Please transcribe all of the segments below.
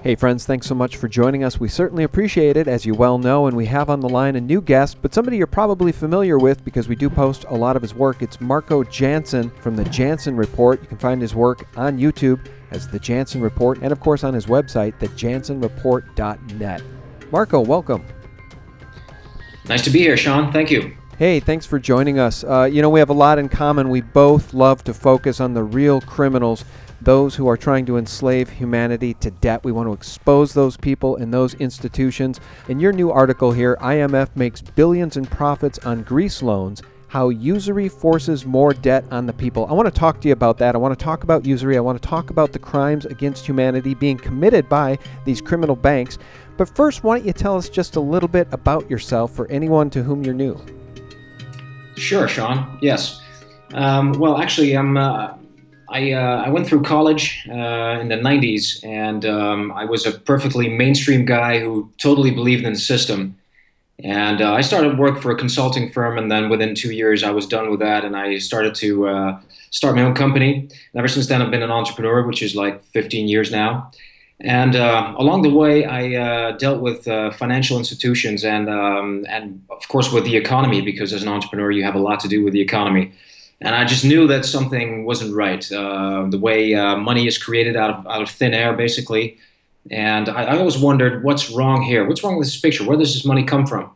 Hey friends, thanks so much for joining us. We certainly appreciate it, as you well know, and we have on the line a new guest, but somebody you're probably familiar with because we do post a lot of his work. It's Marco Janssen from the Janssen Report. You can find his work on YouTube as the Janssen Report and, of course, on his website, thejanssenreport.net. Marco, welcome. Nice to be here, Sean. Thank you. Hey, thanks for joining us. We have a lot in common. We both love to focus on the real criminals, those who are trying to enslave humanity to debt. We want to expose those people and those institutions. In your new article here, IMF makes billions in profits on Greece loans, how usury forces more debt on the people. I want to talk to you about that. I want to talk about usury. I want to talk about the crimes against humanity being committed by these criminal banks. But first, why don't you tell us just a little bit about yourself for anyone to whom you're new? Sure, Sean. Yes. Actually, I went through college in the 90s, and I was a perfectly mainstream guy who totally believed in the system. And I started work for a consulting firm, and then within 2 years, I was done with that, and I started to start my own company. And ever since then, I've been an entrepreneur, which is like 15 years now. And along the way, I dealt with financial institutions and of course with the economy, because as an entrepreneur, you have a lot to do with the economy. And I just knew that something wasn't right. The way money is created out of thin air, basically. And I always wondered, what's wrong here? What's wrong with this picture? Where does this money come from?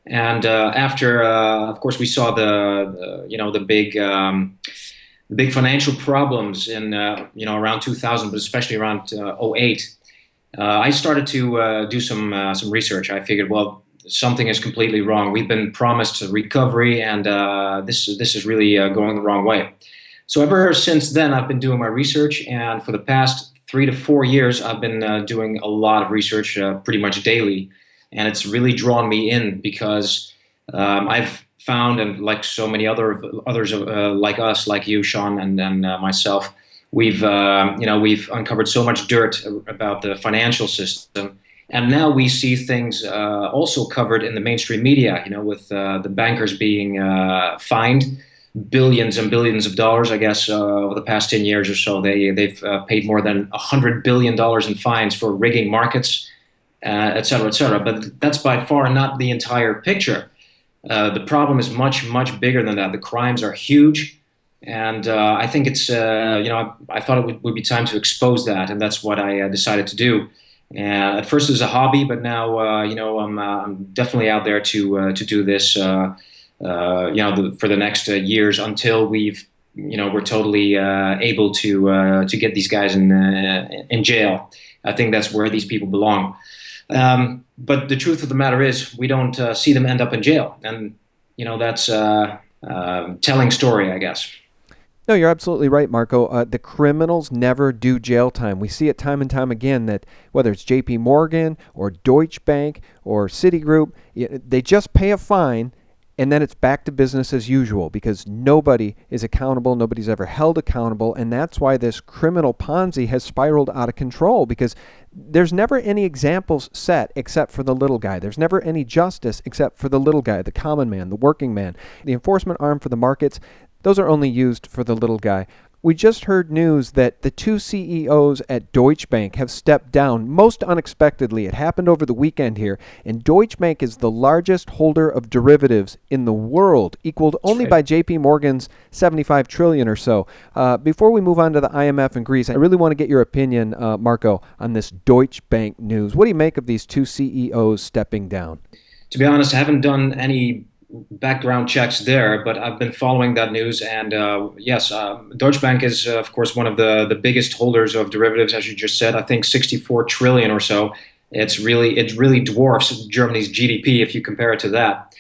And after, of course, we saw the big financial problems in around 2000, but especially around '08. I started to do some research. I figured, well, something is completely wrong. We've been promised a recovery, and this is really going the wrong way. So ever since then, I've been doing my research, and for the past 3 to 4 years, I've been doing a lot of research, pretty much daily, and it's really drawn me in because I've found, and like so many others like us, like you, Sean, and myself, we've uncovered so much dirt about the financial system, and now we see things also covered in the mainstream media. With the bankers being fined billions and billions of dollars, I guess, over the past 10 years or so. They've paid more than $100 billion in fines for rigging markets, et cetera, et cetera. But that's by far not the entire picture. The problem is much, much bigger than that. The crimes are huge, and I think it's I thought it would be time to expose that, and that's what I decided to do. And at first it was a hobby, but now I'm definitely out there to do this for the next years until we're totally able to get these guys in jail. I think that's where these people belong. But the truth of the matter is, we don't see them end up in jail, and that's telling story, I guess. No, you're absolutely right, Marco. The criminals never do jail time. We see it time and time again that whether it's J.P. Morgan or Deutsche Bank or Citigroup, they just pay a fine and then it's back to business as usual because nobody is accountable. Nobody's ever held accountable. And that's why this criminal Ponzi has spiraled out of control, because there's never any examples set except for the little guy. There's never any justice except for the little guy, the common man, the working man. The enforcement arm for the markets, those are only used for the little guy. We just heard news that the two CEOs at Deutsche Bank have stepped down most unexpectedly. It happened over the weekend here, and Deutsche Bank is the largest holder of derivatives in the world, equaled only by JP Morgan's 75 trillion or so. Before we move on to the IMF and Greece, I really want to get your opinion, Marco, on this Deutsche Bank news. What do you make of these two CEOs stepping down? To be honest, I haven't done any background checks there, but I've been following that news, and yes, Deutsche Bank is of course one of the biggest holders of derivatives, as you just said. I think 64 trillion or so. It really dwarfs Germany's GDP if you compare it to that.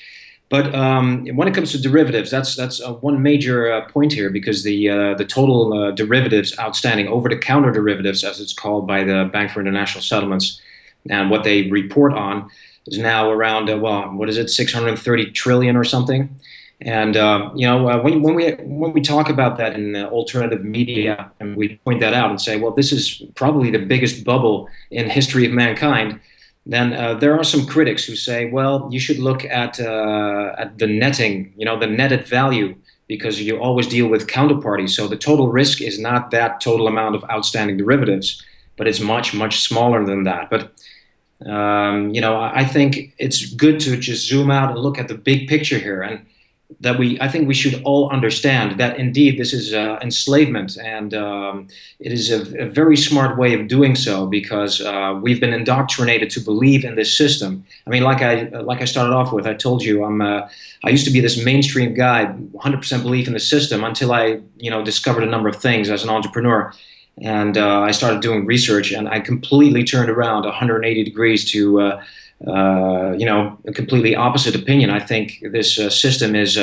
But when it comes to derivatives, that's one major point here, because the total derivatives outstanding, over-the-counter derivatives, as it's called by the Bank for International Settlements, and what they report on, is now around what is it, 630 trillion or something. And when we talk about that in alternative media, and we point that out and say, well, this is probably the biggest bubble in history of mankind, then there are some critics who say, well, you should look at the netting, the netted value, because you always deal with counterparties. So the total risk is not that total amount of outstanding derivatives. but it's much, much smaller than that. But I think it's good to just zoom out and look at the big picture here, and that I think we should all understand that indeed this is enslavement, and it is a very smart way of doing so, because we've been indoctrinated to believe in this system. I mean, like I started off with, I told you I used to be this mainstream guy, 100% belief in the system, until I discovered a number of things as an entrepreneur. And I started doing research, and I completely turned around 180 degrees to a completely opposite opinion. I think this system is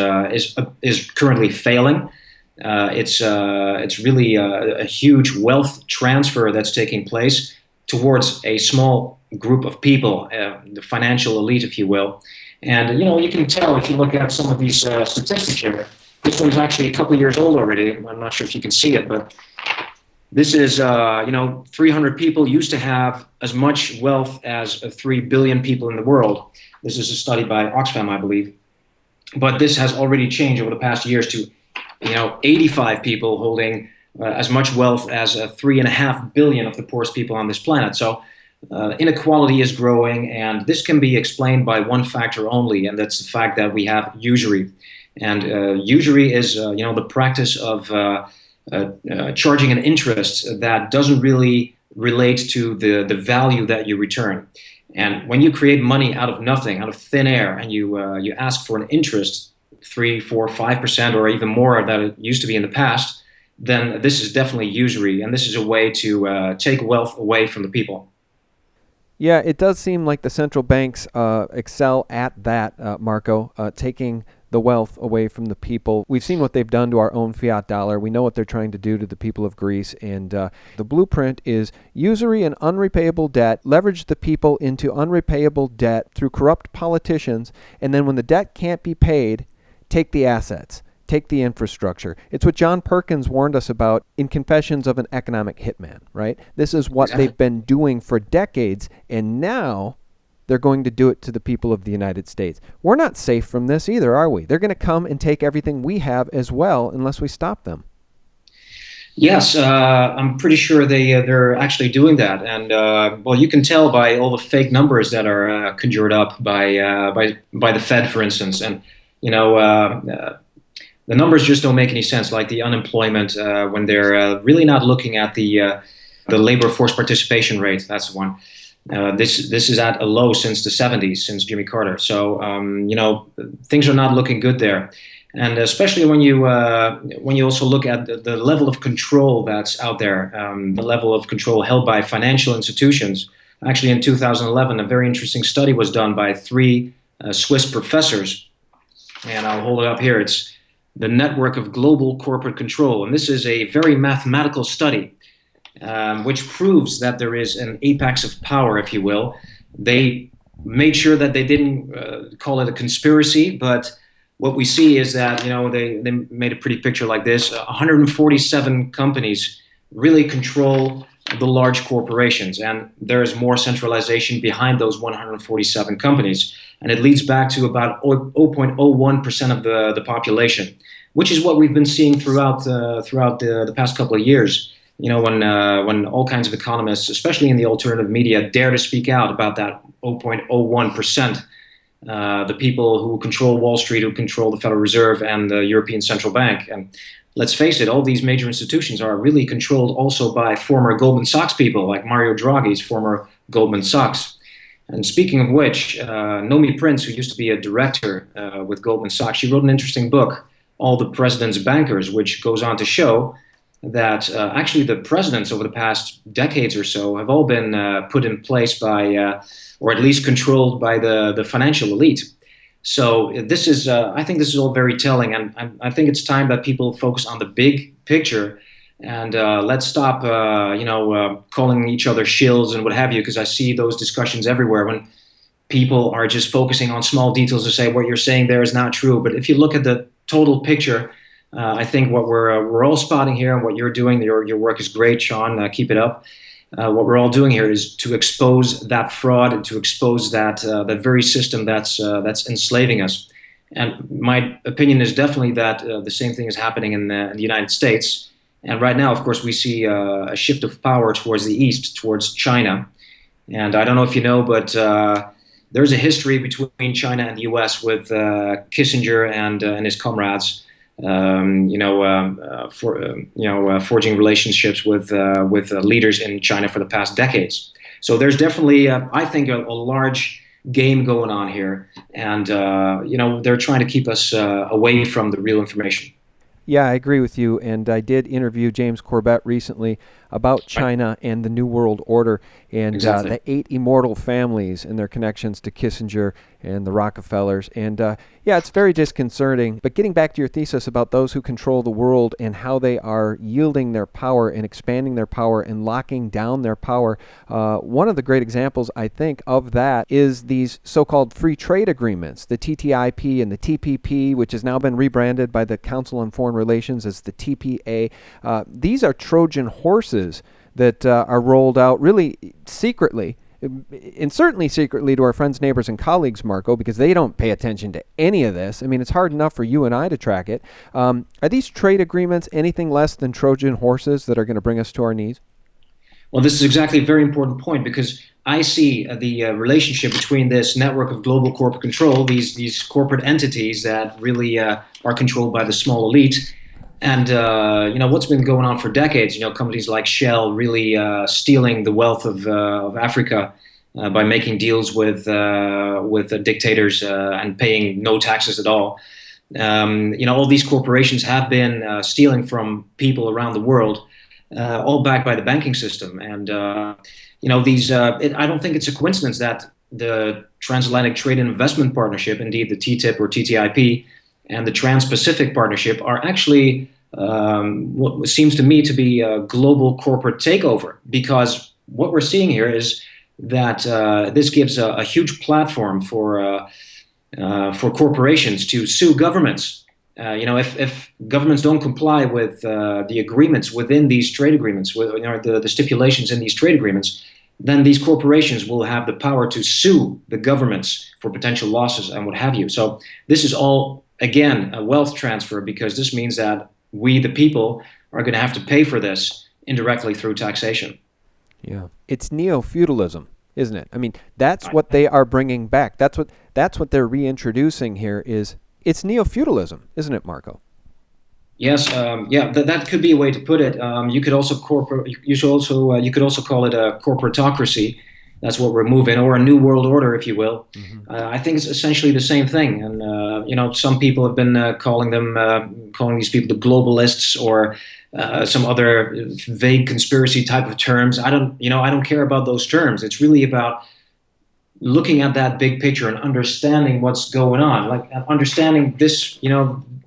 currently failing. It's really a huge wealth transfer that's taking place towards a small group of people, the financial elite, if you will. And you can tell if you look at some of these statistics here. This one's actually a couple of years old already. I'm not sure if you can see it, but this is, 300 people used to have as much wealth as 3 billion people in the world. This is a study by Oxfam, I believe. But this has already changed over the past years to, 85 people holding as much wealth as 3.5 billion of the poorest people on this planet. So inequality is growing, and this can be explained by one factor only, and that's the fact that we have usury. And usury is, the practice of charging an interest that doesn't really relate to the value that you return. And when you create money out of nothing, out of thin air, and you ask for an interest, 3, 4, 5%, or even more than it used to be in the past, then this is definitely usury, and this is a way to take wealth away from the people. Yeah, it does seem like the central banks excel at that, Marco, taking the wealth away from the people. We've seen what they've done to our own fiat dollar. We know what they're trying to do to the people of Greece. And the blueprint is usury and unrepayable debt, leverage the people into unrepayable debt through corrupt politicians, and then when the debt can't be paid, take the assets, take the infrastructure. It's what John Perkins warned us about in Confessions of an Economic Hitman, right? This is what they've been doing for decades, and now they're going to do it to the people of the United States. We're not safe from this either, are we? They're going to come and take everything we have as well unless we stop them. Yes, I'm pretty sure they're actually doing that, and well, you can tell by all the fake numbers that are conjured up by the Fed, for instance, and the numbers just don't make any sense. Like the unemployment, when they're really not looking at the labor force participation rate. That's the one. This is at a low since the 70s, since Jimmy Carter. So things are not looking good there, and especially when you also look at the level of control that's out there, the level of control held by financial institutions. Actually, in 2011, a very interesting study was done by 3 Swiss professors, and I'll hold it up here. It's the network of global corporate control, and this is a very mathematical study. Which proves that there is an apex of power, if you will. They made sure that they didn't call it a conspiracy, but what we see is that they made a pretty picture like this. 147 companies really control the large corporations, and there is more centralization behind those 147 companies, and it leads back to about 0.01% of the population, which is what we've been seeing throughout the past couple of years. When all kinds of economists, especially in the alternative media, dare to speak out about that 0.01%, the people who control Wall Street, who control the Federal Reserve and the European Central Bank. And let's face it, all these major institutions are really controlled also by former Goldman Sachs people, like Mario Draghi's former Goldman Sachs. And speaking of which, Nomi Prince, who used to be a director with Goldman Sachs, she wrote an interesting book, All the President's Bankers, which goes on to show that actually the presidents over the past decades or so have all been put in place by, or at least controlled by the financial elite. So this is, I think this is all very telling, and I think it's time that people focus on the big picture, and let's stop, calling each other shills and what have you, because I see those discussions everywhere when people are just focusing on small details to say what you're saying there is not true. But if you look at the total picture, I think what we're all spotting here, and what you're doing, your work is great, Sean. Keep it up. What we're all doing here is to expose that fraud and to expose that very system that's enslaving us. And my opinion is definitely that the same thing is happening in the United States. And right now, of course, we see a shift of power towards the east, towards China. And I don't know if you know, but there's a history between China and the U.S. with Kissinger and his comrades. Forging relationships with leaders in China for the past decades. So there's definitely, I think, a large game going on here, and they're trying to keep us away from the real information. Yeah, I agree with you. And I did interview James Corbett recently about China and the New World Order and Exactly. the 8 immortal families and their connections to Kissinger and the Rockefellers. And yeah, it's very disconcerting. But getting back to your thesis about those who control the world and how they are yielding their power and expanding their power and locking down their power, one of the great examples, I think, of that is these so-called free trade agreements, the TTIP and the TPP, which has now been rebranded by the Council on Foreign Relations as the TPA. These are Trojan horses that are rolled out really secretly, and certainly secretly to our friends, neighbors, and colleagues, Marco, because they don't pay attention to any of this. I mean, it's hard enough for you and I to track it. Are these trade agreements anything less than Trojan horses that are going to bring us to our knees? Well, this is exactly a very important point, because I see the relationship between this network of global corporate control, these corporate entities that really are controlled by the small elite, and what's been going on for decades. Companies like Shell really stealing the wealth of Africa by making deals with dictators and paying no taxes at all. All these corporations have been stealing from people around the world, all backed by the banking system. And I don't think it's a coincidence that the Transatlantic Trade and Investment Partnership, indeed the TTIP or TTIP, and the Trans-Pacific Partnership are actually what seems to me to be a global corporate takeover. Because what we're seeing here is that this gives a huge platform for corporations to sue governments. If governments don't comply with the agreements within these trade agreements, with the stipulations in these trade agreements, then these corporations will have the power to sue the governments for potential losses and what have you. So this is all, again, a wealth transfer, because this means that we, the people, are going to have to pay for this indirectly through taxation. Yeah, it's neo-feudalism, isn't it? I mean, that's what they are bringing back. That's what they're reintroducing here. It's neo-feudalism, isn't it, Marco? Yes, yeah, that could be a way to put it. You could also you could also call it a corporatocracy. That's what we're moving, or a new world order, if you will. Mm-hmm. I think it's essentially the same thing. And some people have been calling these people the globalists, or some other vague conspiracy type of terms. I don't care about those terms. It's really about looking at that big picture and understanding what's going on, like understanding this,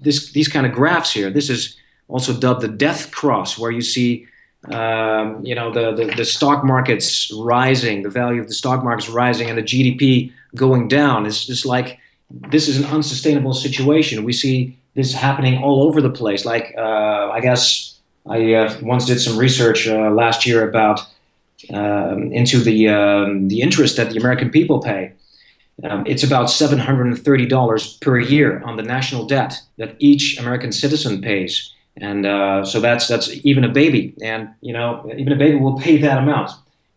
these kind of graphs here. This is also dubbed the death cross, where you see, the stock markets rising, the value of the stock markets rising, and the GDP going down. It's just like, this is an unsustainable situation. We see this happening all over the place. Like, I guess I once did some research last year about into the interest that the American people pay. It's about $730 per year on the national debt that each American citizen pays, and so that's even a baby, and even a baby will pay that amount.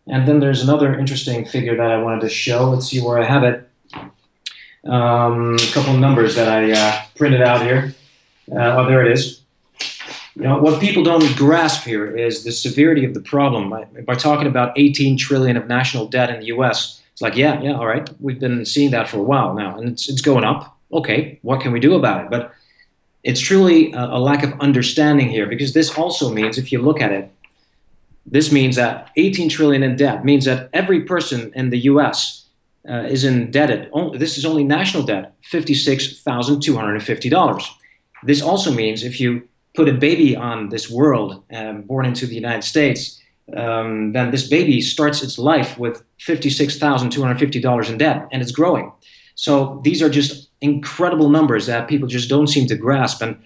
And then there's another interesting figure that I wanted to show. Let's see where I have it. A couple of numbers that I printed out here. Oh, there it is. What people don't grasp here is the severity of the problem. By talking about 18 trillion of national debt in the U.S., it's like, yeah, all right, we've been seeing that for a while now, and it's going up. Okay, what can we do about it? But it's truly a lack of understanding here, because this also means, if you look at it, this means that 18 trillion in debt means that every person in the U.S. Is indebted. This is only national debt, $56,250. This also means if you put a baby on this world, born into the United States, then this baby starts its life with $56,250 in debt, and it's growing. So these are just incredible numbers that people just don't seem to grasp. And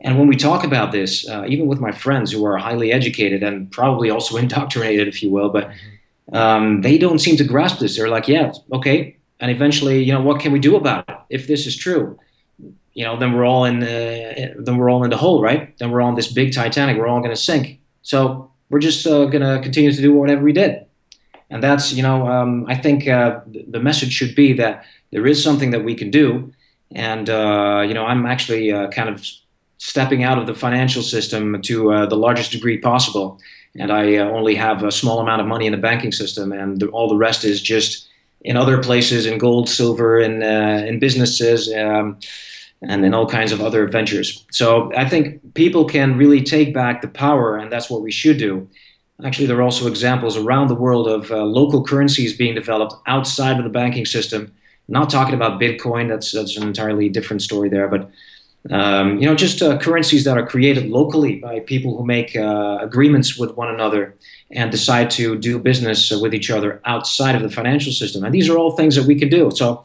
when we talk about this, even with my friends who are highly educated and probably also indoctrinated, if you will, but they don't seem to grasp this. They're like, yeah, okay. And eventually, what can we do about it if this is true? then we're all in the hole, right? Then we're on this big Titanic. We're all going to sink. So we're just going to continue to do whatever we did. And that's, I think the message should be that there is something that we can do. And, I'm actually kind of stepping out of the financial system to the largest degree possible. And I only have a small amount of money in the banking system, and all the rest is just in other places, in gold, silver, in businesses, and in all kinds of other ventures. So I think people can really take back the power, and that's what we should do. Actually, there are also examples around the world of local currencies being developed outside of the banking system. I'm not talking about Bitcoin, that's an entirely different story there, but just currencies that are created locally by people who make agreements with one another and decide to do business with each other outside of the financial system. And these are all things that we can do. So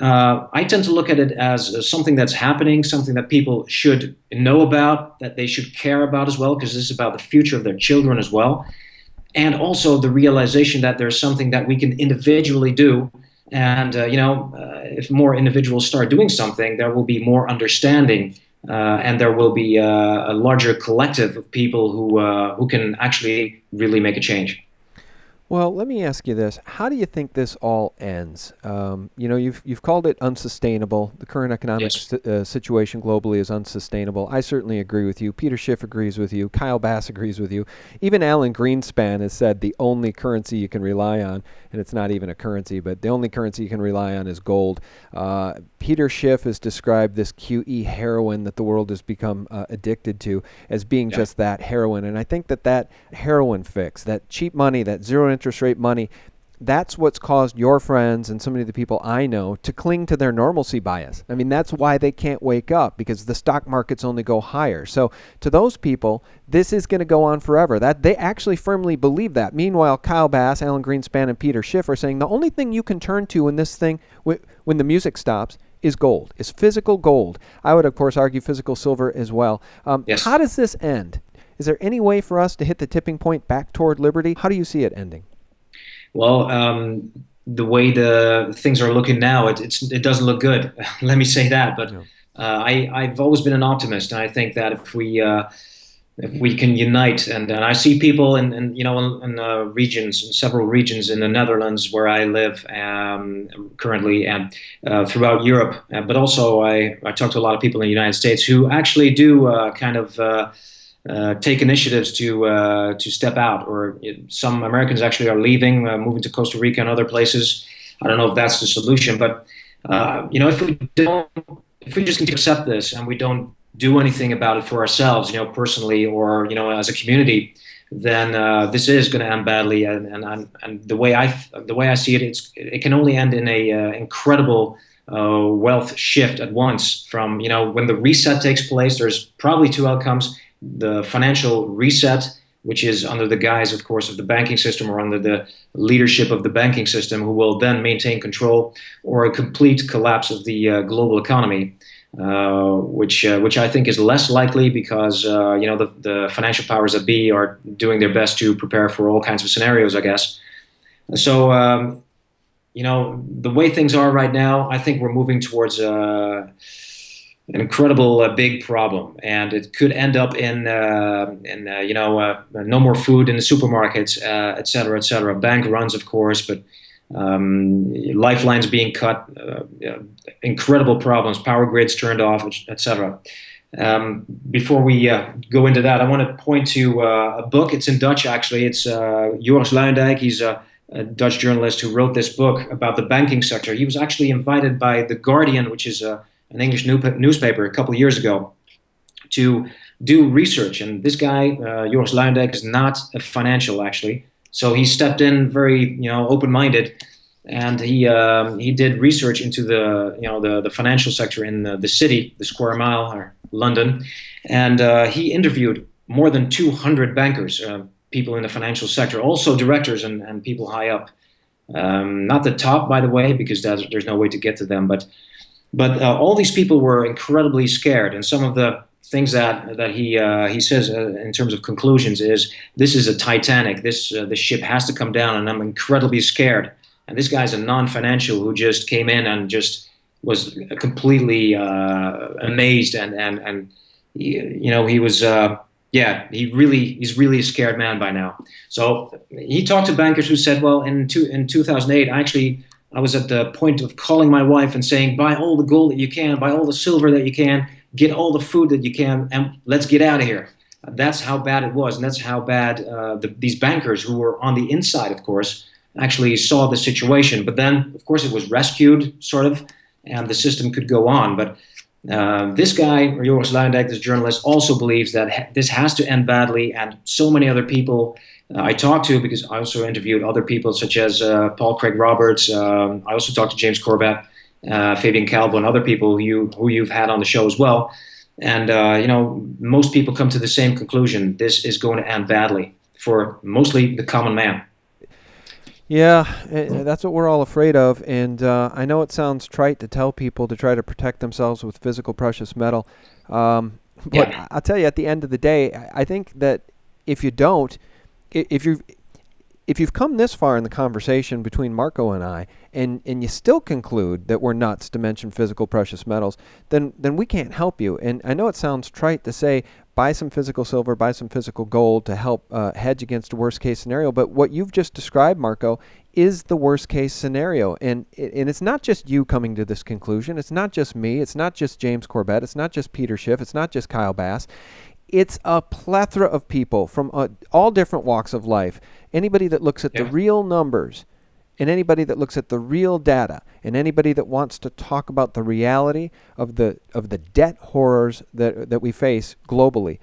I tend to look at it as something that's happening, something that people should know about, that they should care about as well, because this is about the future of their children as well. And also the realization that there's something that we can individually do. And, if more individuals start doing something, there will be more understanding, and there will be a larger collective of people who can actually really make a change. Well, let me ask you this. How do you think this all ends? You've called it unsustainable. The current economic situation globally is unsustainable. I certainly agree with you. Peter Schiff agrees with you. Kyle Bass agrees with you. Even Alan Greenspan has said the only currency you can rely on, and it's not even a currency, but the only currency you can rely on is gold. Peter Schiff has described this QE heroin that the world has become addicted to as being just that, heroin. And I think that heroin fix, that cheap money, that zero interest rate money, that's what's caused your friends and so many of the people I know to cling to their normalcy bias. I mean, that's why they can't wake up, because the stock markets only go higher. So to those people, this is going to go on forever. That they actually firmly believe that. Meanwhile, Kyle Bass, Alan Greenspan, and Peter Schiff are saying the only thing you can turn to in this thing when the music stops is gold, is physical gold. I would, of course, argue physical silver as well. How does this end? Is there any way for us to hit the tipping point back toward liberty? How do you see it ending? Well, the way the things are looking now, it doesn't look good. Let me say that. But I've always been an optimist, and I think that if we can unite, and I see people in regions, in several regions in the Netherlands where I live currently, and throughout Europe, but also I talk to a lot of people in the United States who actually do take initiatives to step out, or some Americans actually are leaving, moving to Costa Rica and other places. I don't know if that's the solution, but if we just continue to accept this and we don't do anything about it for ourselves, personally, or as a community, then this is going to end badly. And the way I see it, it can only end in a incredible wealth shift at once. From when the reset takes place, there's probably two outcomes: the financial reset, which is under the guise, of course, of the banking system, or under the leadership of the banking system, who will then maintain control, or a complete collapse of the global economy, which I think is less likely, because the financial powers that be are doing their best to prepare for all kinds of scenarios, I guess. So the way things are right now, I think we're moving towards an incredible big problem, and it could end up in no more food in the supermarkets, et cetera, et cetera. Bank runs, of course, but lifelines being cut, incredible problems, power grids turned off, et cetera. Before we go into that, I want to point to a book. It's in Dutch, actually. It's Joris Luijendijk. He's a Dutch journalist who wrote this book about the banking sector. He was actually invited by The Guardian, which is an English newspaper, a couple of years ago, to do research. And this guy, Joris Luijendijk, is not a financial, actually. So he stepped in very, open-minded, and he did research into the financial sector in the city, the Square Mile, or London, and he interviewed more than 200 bankers, people in the financial sector, also directors and people high up. Not the top, by the way, because there's no way to get to them, but all these people were incredibly scared, and some of the things that he says in terms of conclusions is, this is a Titanic. The ship has to come down, and I'm incredibly scared. And this guy's a non-financial who just came in and just was completely amazed, and he was yeah, he's really a scared man by now. So he talked to bankers who said, well, in 2008, I was at the point of calling my wife and saying, buy all the gold that you can, buy all the silver that you can, get all the food that you can, and let's get out of here. That's how bad it was, and that's how bad these bankers, who were on the inside, of course, actually saw the situation. But then, of course, it was rescued, sort of, and the system could go on. But this guy, Joris Luijendijk, this journalist, also believes that this has to end badly, and so many other people I talked to, because I also interviewed other people such as Paul Craig Roberts. I also talked to James Corbett, Fabian Calvo, and other people who you've had on the show as well. And most people come to the same conclusion: this is going to end badly for mostly the common man. Yeah, that's what we're all afraid of. And I know it sounds trite to tell people to try to protect themselves with physical precious metal. But Yeah, I'll tell you, at the end of the day, I think that if you don't, if you if you've come this far in the conversation between Marco and I, and you still conclude that we're nuts to mention physical precious metals, then we can't help you. And I know it sounds trite to say buy some physical silver, buy some physical gold to help hedge against a worst case scenario. But what you've just described, Marco, is the worst case scenario. And it's not just you coming to this conclusion. It's not just me. It's not just James Corbett. It's not just Peter Schiff. It's not just Kyle Bass. It's a plethora of people from all different walks of life. Anybody that looks at the real numbers, and anybody that looks at the real data, and anybody that wants to talk about the reality of the debt horrors that we face globally,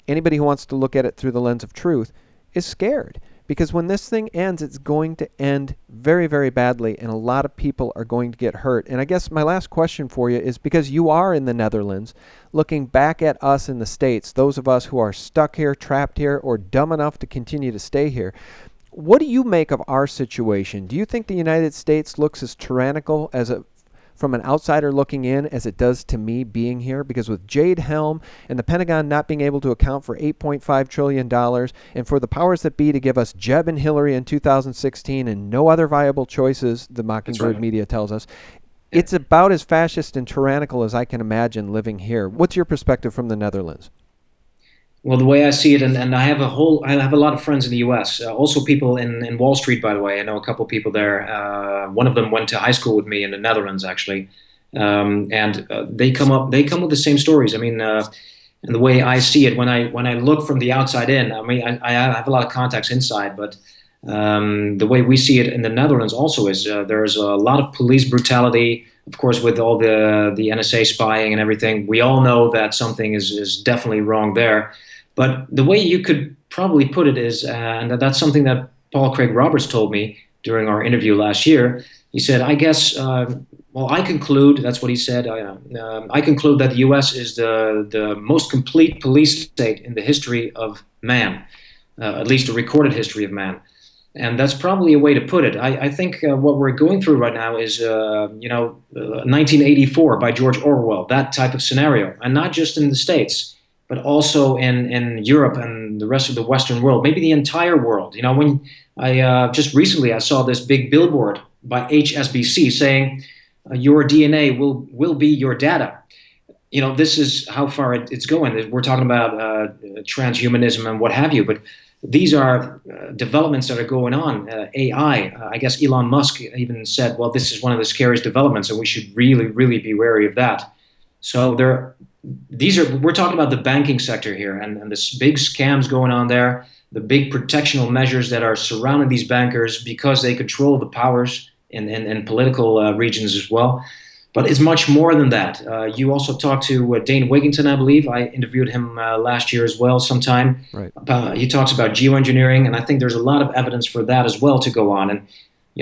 anybody who wants to look at it through the lens of truth is scared. Because when this thing ends, it's going to end very, very badly, and a lot of people are going to get hurt. And I guess my last question for you is, because you are in the Netherlands, looking back at us in the States, those of us who are stuck here, trapped here, or dumb enough to continue to stay here, what do you make of our situation? Do you think the United States looks as tyrannical from an outsider looking in as it does to me being here? Because with Jade Helm and the Pentagon not being able to account for $8.5 trillion, and for the powers that be to give us Jeb and Hillary in 2016 and no other viable choices, the Mockingbird media tells us, it's about as fascist and tyrannical as I can imagine living here. What's your perspective from the Netherlands? Well, the way I see it, and I have a lot of friends in the U.S. Also people in Wall Street, by the way. I know a couple people there. One of them went to high school with me in the Netherlands, actually, and they come with the same stories. I mean, and the way I see it, when I look from the outside in, I mean, I have a lot of contacts inside, but the way we see it in the Netherlands also is there's a lot of police brutality. Of course, with all the NSA spying and everything, we all know that something is definitely wrong there. But the way you could probably put it is, and that's something that Paul Craig Roberts told me during our interview last year. He said, I guess, well, I conclude, that's what he said, I conclude that the US is the most complete police state in the history of man, at least a recorded history of man. And that's probably a way to put it. I think what we're going through right now is, 1984 by George Orwell, that type of scenario. And not just in the States, but also in Europe and the rest of the Western world, maybe the entire world. When I just recently I saw this big billboard by HSBC saying, your DNA will be your data. This is how far it's going. We're talking about transhumanism and what have you, but these are developments that are going on. AI, I guess Elon Musk even said, well, this is one of the scariest developments, and we should really, really be wary of that. So we're talking about the banking sector here, and this big scams going on there, the big protectional measures that are surrounding these bankers because they control the powers in political regions as well. But it's much more than that. You also talked to Dane Wigington, I believe. I interviewed him last year as well sometime. Right. He talks about geoengineering, and I think there's a lot of evidence for that as well to go on. And,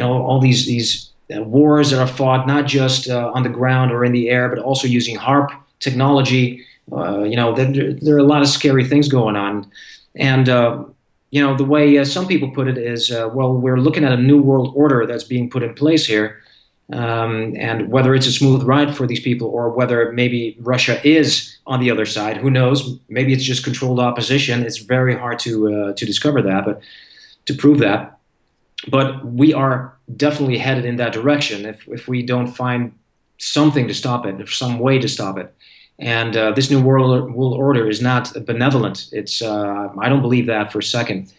all these wars that are fought, not just on the ground or in the air, but also using HARP technology. There are a lot of scary things going on. And, the way some people put it is, well, we're looking at a new world order that's being put in place here. And whether it's a smooth ride for these people, or whether maybe Russia is on the other side, who knows? Maybe it's just controlled opposition. It's very hard to discover that, but to prove that. But we are definitely headed in that direction if we don't find something to stop it, some way to stop it. And this new world order is not benevolent. I don't believe that for a second.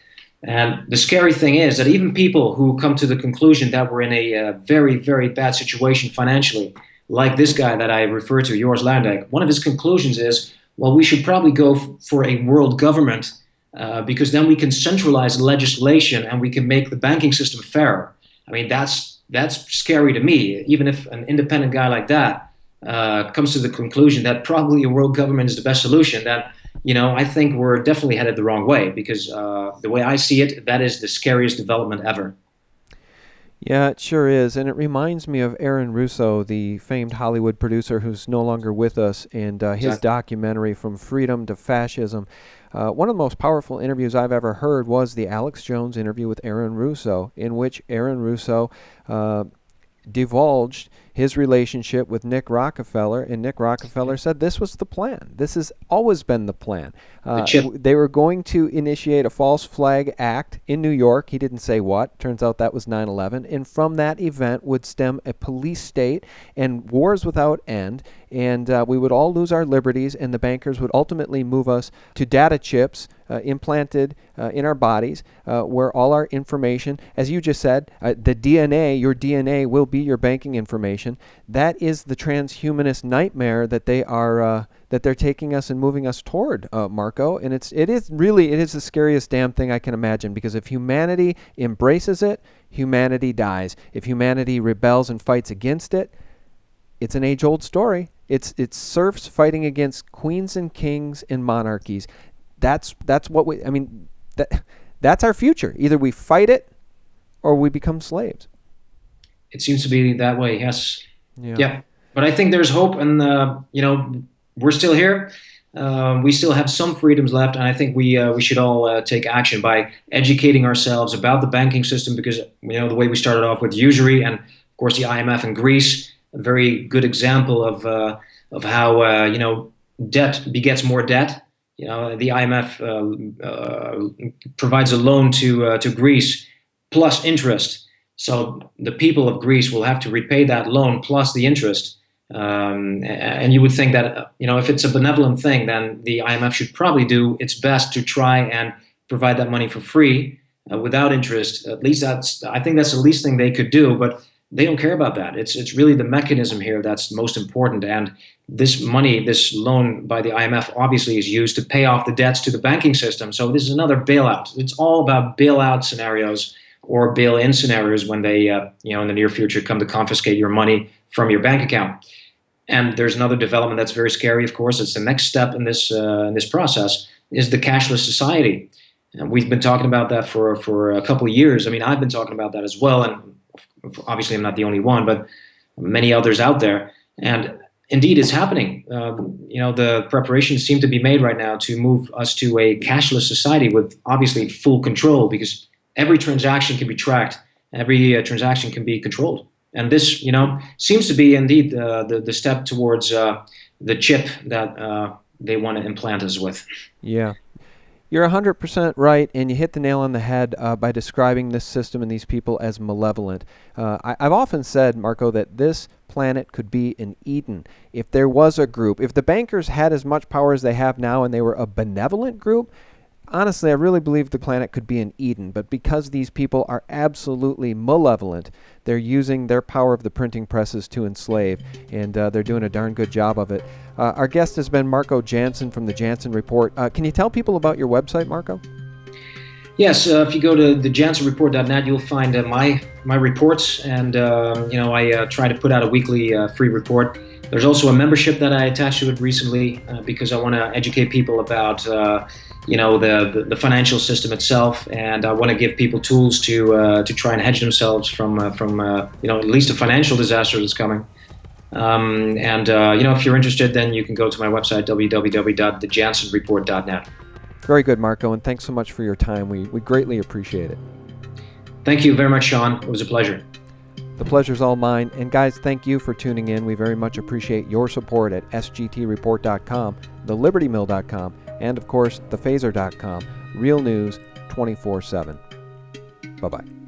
And the scary thing is that even people who come to the conclusion that we're in a very, very bad situation financially, like this guy that I referred to, Joris Luijendijk, one of his conclusions is, well, we should probably go for a world government because then we can centralize legislation and we can make the banking system fairer. I mean, that's scary to me. Even if an independent guy like that comes to the conclusion that probably a world government is the best solution, then I think we're definitely headed the wrong way, because the way I see it, that is the scariest development ever. Yeah, it sure is. And it reminds me of Aaron Russo, the famed Hollywood producer who's no longer with us, and his documentary, From Freedom to Fascism. One of the most powerful interviews I've ever heard was the Alex Jones interview with Aaron Russo, in which Aaron Russo divulged his relationship with Nick Rockefeller, and Nick Rockefeller said this was the plan. This has always been the plan. They were going to initiate a false flag act in New York. He didn't say what. Turns out that was 9/11. And from that event would stem a police state and wars without end. And we would all lose our liberties, and the bankers would ultimately move us to data chips implanted in our bodies, where all our information, as you just said, the DNA, your DNA will be your banking information. That is the transhumanist nightmare that they're taking us and moving us toward, Marco. And it is the scariest damn thing I can imagine, because if humanity embraces it, humanity dies. If humanity rebels and fights against it, it's an age-old story. It's serfs fighting against queens and kings and monarchies. That's our future. Either we fight it or we become slaves. It seems to be that way, yes. Yeah. But I think there's hope, and we're still here. We still have some freedoms left, and I think we should all take action by educating ourselves about the banking system, because the way we started off with usury, and of course the IMF in Greece, a very good example of how debt begets more debt. The IMF provides a loan to Greece plus interest. So the people of Greece will have to repay that loan plus the interest. And you would think that if it's a benevolent thing, then the IMF should probably do its best to try and provide that money for free without interest. At least I think that's the least thing they could do. But they don't care about that. It's really the mechanism here that's most important. And this money, this loan by the IMF, obviously is used to pay off the debts to the banking system. So this is another bailout. It's all about bailout scenarios or bail-in scenarios when they, in the near future, come to confiscate your money from your bank account. And there's another development that's very scary. Of course, it's the next step in this process is the cashless society. And we've been talking about that for a couple of years. I mean, I've been talking about that as well, and obviously I'm not the only one, but many others out there. And indeed, it's happening. The preparations seem to be made right now to move us to a cashless society with obviously full control, because every transaction can be tracked, every transaction can be controlled. And this, seems to be indeed the step towards the chip that they want to implant us with. Yeah. You're 100% right, and you hit the nail on the head by describing this system and these people as malevolent. I've often said, Marco, that this planet could be an Eden. If there was a group, if the bankers had as much power as they have now and they were a benevolent group, honestly, I really believe the planet could be an Eden. But because these people are absolutely malevolent, they're using their power of the printing presses to enslave, and they're doing a darn good job of it. Our guest has been Marco Janssen from the Janssen Report. Can you tell people about your website, Marco? Yes, if you go to thejanssenreport.net, you'll find my reports, and I try to put out a weekly free report. There's also a membership that I attached to it recently because I want to educate people about the financial system itself, and I want to give people tools to try and hedge themselves from at least a financial disaster that's coming. If you're interested, then you can go to my website, www.thejanssenreport.net. Very good, Marco, and thanks so much for your time. We greatly appreciate it. Thank you very much, Sean. It was a pleasure. The pleasure's all mine. And guys, thank you for tuning in. We very much appreciate your support at sgtreport.com, thelibertymill.com, and of course, thephaser.com. Real news 24/7. Bye-bye.